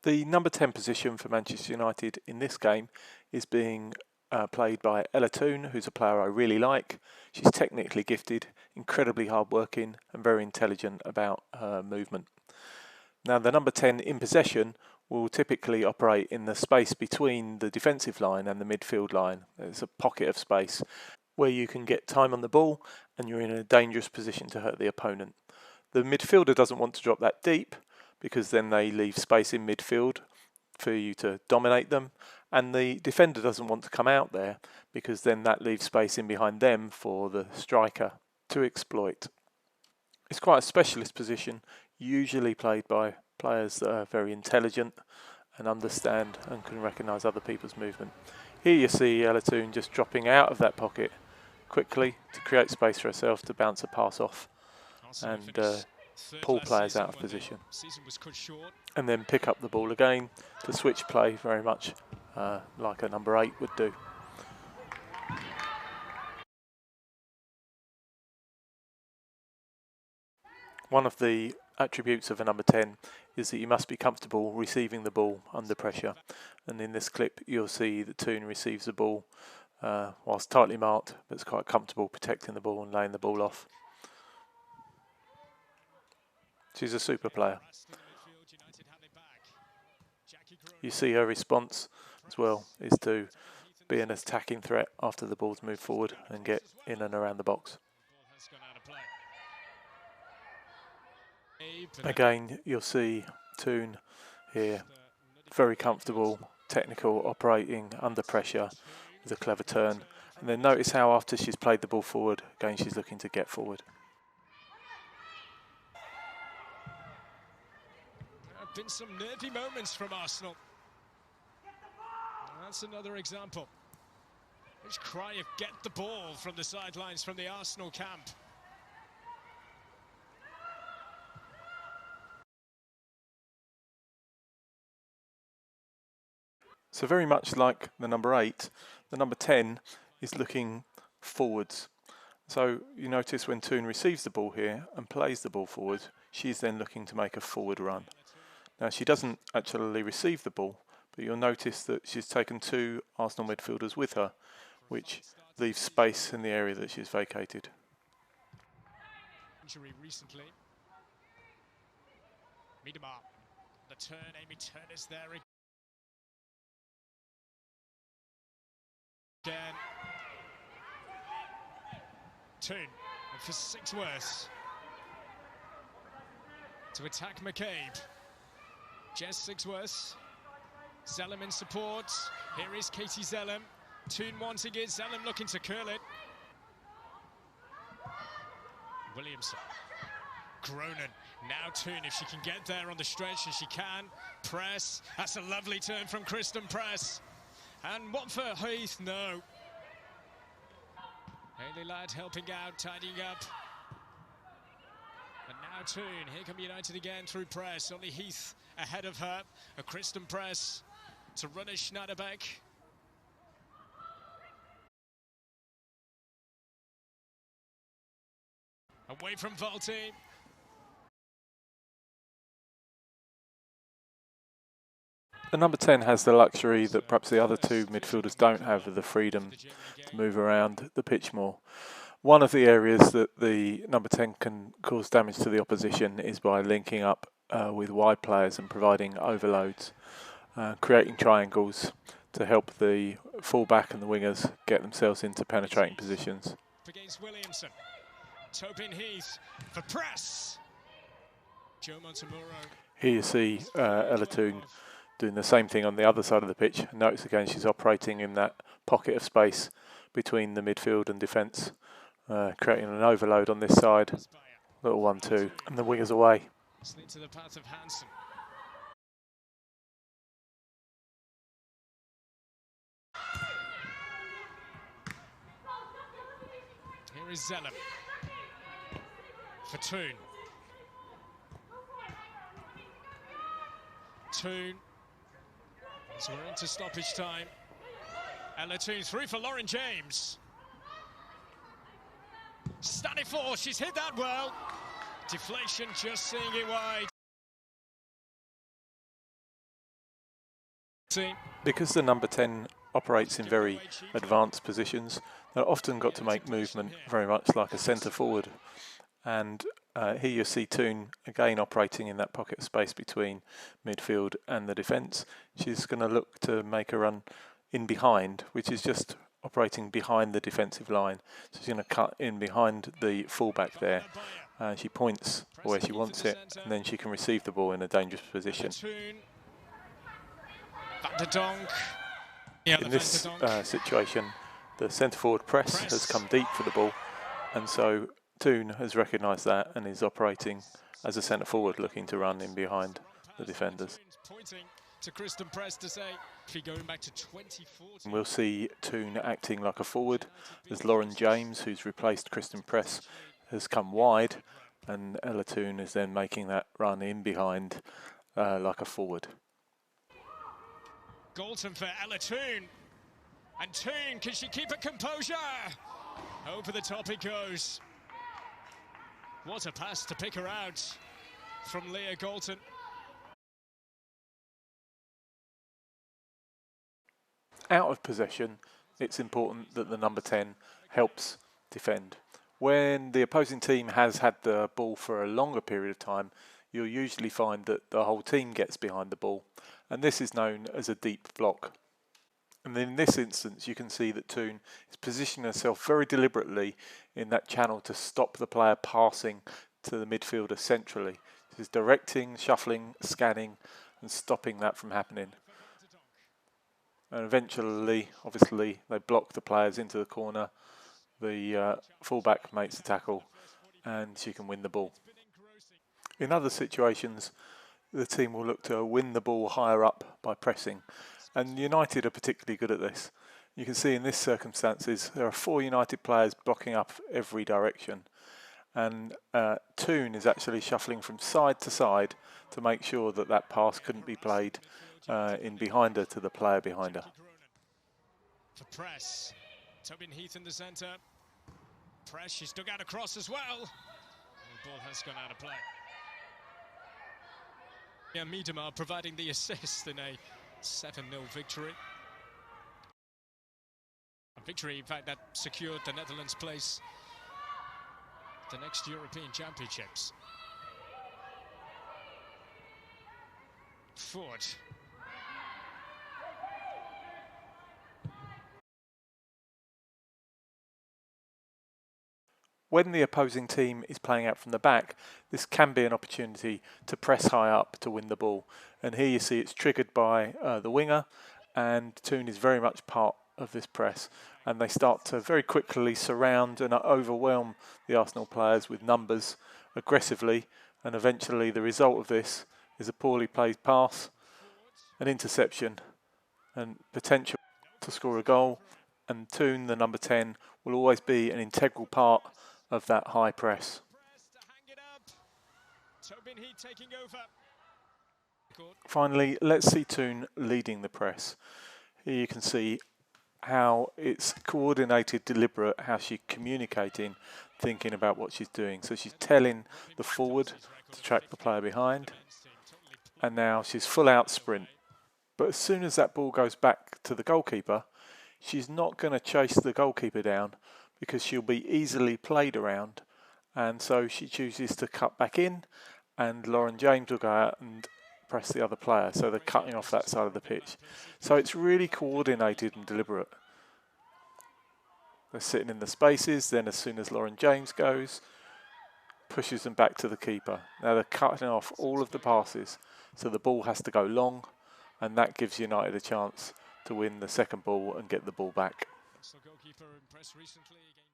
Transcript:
The number 10 position for Manchester United in this game is being played by Ella Toone, who's a player I really like. She's technically gifted, incredibly hardworking and very intelligent about her movement. Now the number 10 in possession will typically operate in the space between the defensive line and the midfield line. There's a pocket of space where you can get time on the ball and you're in a dangerous position to hurt the opponent. The midfielder doesn't want to drop that deep because then they leave space in midfield for you to dominate them, and the defender doesn't want to come out there because then that leaves space in behind them for the striker to exploit. It's quite a specialist position, usually played by players that are very intelligent and understand and can recognise other people's movement. Here you see Ella Toone just dropping out of that pocket quickly to create space for herself to bounce a pass off and pull players out of position, and then pick up the ball again to switch play, very much like a number 8 would do. One of the attributes of a number 10 is that you must be comfortable receiving the ball under pressure, and in this clip you'll see that Toone receives the ball whilst tightly marked, but is quite comfortable protecting the ball and laying the ball off. She's a super player. You see her response as well is to be an attacking threat after the ball's moved forward and get in and around the box. Again, you'll see Toone here, very comfortable, technical, operating under pressure with a clever turn. And then notice how after she's played the ball forward, again she's looking to get forward. Been some nervy moments from Arsenal. That's another example. Which cry of get the ball from the sidelines from the Arsenal camp. So very much like the number 8, the number 10 is looking forwards. So you notice when Toone receives the ball here and plays the ball forward, she's then looking to make a forward run. Now she doesn't actually receive the ball, but you'll notice that she's taken 2 Arsenal midfielders with her, which leaves space in the area that she's vacated. Injury recently. Miedemar, the turn, Amy Turner's there again. Toone, and for Sigsworth to attack McCabe. Jess Sigsworth, Zellum in support. Here is Katie Zellum. Toone wanting it, Zellum looking to curl it. Williamson, Cronin, now Toone if she can get there on the stretch, and she can. Press, that's a lovely turn from Kristen Press. And what for Heath? No. Hayley Ladd helping out, tidying up. And now Toone, here come United again through Press. Only Heath ahead of her. A Kristen Press to Runner Schneiderbeck. Away from Volti. The number 10 has the luxury that perhaps the other 2 midfielders don't have, of the freedom to move around the pitch more. One of the areas that the number 10 can cause damage to the opposition is by linking up with wide players and providing overloads, creating triangles to help the fullback and the wingers get themselves into penetrating positions. Against Williamson. Tobin Heath for Press. Joe Montemuro. Here you see Ella Toone doing the same thing on the other side of the pitch. Notice again she's operating in that pocket of space between the midfield and defence, creating an overload on this side. Little 1-2, and the wingers away. Slid to the path of Hansen. Here is Zellum for Toone. Toone. So we're into stoppage time. Ella Toone through for Lauren James. Standing for, she's hit that well. Deflection, just seeing it wide. Because the number 10 operates in very advanced positions, they're often got to make movement very much like a centre forward. And here you see Toone again operating in that pocket space between midfield and the defence. She's going to look to make a run in behind, which is just operating behind the defensive line. So she's going to cut in behind the fullback there. She points where she wants it, and then she can receive the ball in a dangerous position. In this situation, the centre forward press has come deep for the ball, and so Toone has recognised that and is operating as a centre forward, looking to run in behind the defenders. And we'll see Toone acting like a forward as Lauren James, who's replaced Kristen Press, has come wide, and Ella Toone is then making that run in behind like a forward. Galton for Ella Toone, and Toone, can she keep her composure? Over the top it goes. What a pass to pick her out from Leah Galton. Out of possession, it's important that the number 10 helps defend. When the opposing team has had the ball for a longer period of time, you'll usually find that the whole team gets behind the ball, and this is known as a deep block. And in this instance, you can see that Toone is positioning herself very deliberately in that channel to stop the player passing to the midfielder centrally. She's directing, shuffling, scanning, and stopping that from happening. And eventually, obviously, they block the players into the corner. The fullback makes the tackle, and she can win the ball. In other situations, the team will look to win the ball higher up by pressing, and United are particularly good at this. You can see in this circumstances there are 4 United players blocking up every direction, and Toone is actually shuffling from side to side to make sure that that pass couldn't be played in behind her to the player behind her. For Press, Tobin Heath in the centre. Press, she's dug out a cross as well. The ball has gone out of play. Yeah, Miedema providing the assist in a 7-0 victory. A victory, in fact, that secured the Netherlands' place the next European Championships. Ford. When the opposing team is playing out from the back, this can be an opportunity to press high up to win the ball. And here you see it's triggered by the winger, and Toone is very much part of this press. And they start to very quickly surround and overwhelm the Arsenal players with numbers aggressively. And eventually the result of this is a poorly played pass, an interception, and potential to score a goal. And Toone, the number 10, will always be an integral part of that high press. Finally, let's see Toone leading the press. Here you can see how it's coordinated, deliberate, how she's communicating, thinking about what she's doing. So she's telling the forward to track the player behind, and now she's full out sprint. But as soon as that ball goes back to the goalkeeper, she's not going to chase the goalkeeper down, because she'll be easily played around, and so she chooses to cut back in, and Lauren James will go out and press the other player, so they're cutting off that side of the pitch. So it's really coordinated and deliberate. They're sitting in the spaces, then as soon as Lauren James goes, pushes them back to the keeper. Now they're cutting off all of the passes, so the ball has to go long, and that gives United a chance to win the second ball and get the ball back. Goalkeeper impressed recently again.